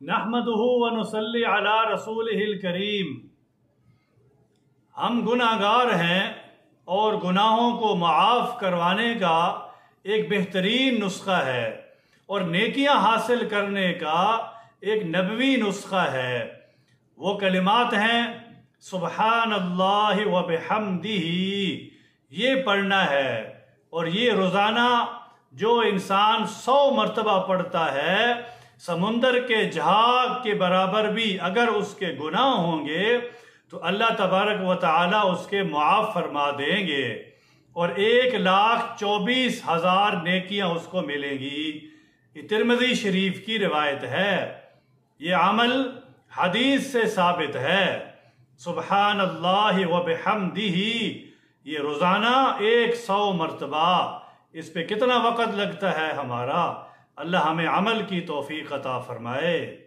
نحمدہ و نصلی علی رسولہ الکریم۔ ہم گناہگار ہیں اور گناہوں کو معاف کروانے کا ایک بہترین نسخہ ہے اور نیکیاں حاصل کرنے کا ایک نبوی نسخہ ہے۔ وہ کلمات ہیں سبحان اللہ و بحمدہ، یہ پڑھنا ہے، اور یہ روزانہ جو انسان 100 مرتبہ پڑھتا ہے، سمندر کے جھاگ کے برابر بھی اگر اس کے گناہ ہوں گے تو اللہ تبارک و تعالی اس کے معاف فرما دیں گے، اور 1,24,000 نیکیاں اس کو ملیں گی۔ یہ ترمذی شریف کی روایت ہے، یہ عمل حدیث سے ثابت ہے۔ سبحان اللہ و بحمدہ، یہ روزانہ 100 مرتبہ، اس پہ کتنا وقت لگتا ہے ہمارا؟ اللہ ہمیں عمل کی توفیق عطا فرمائے۔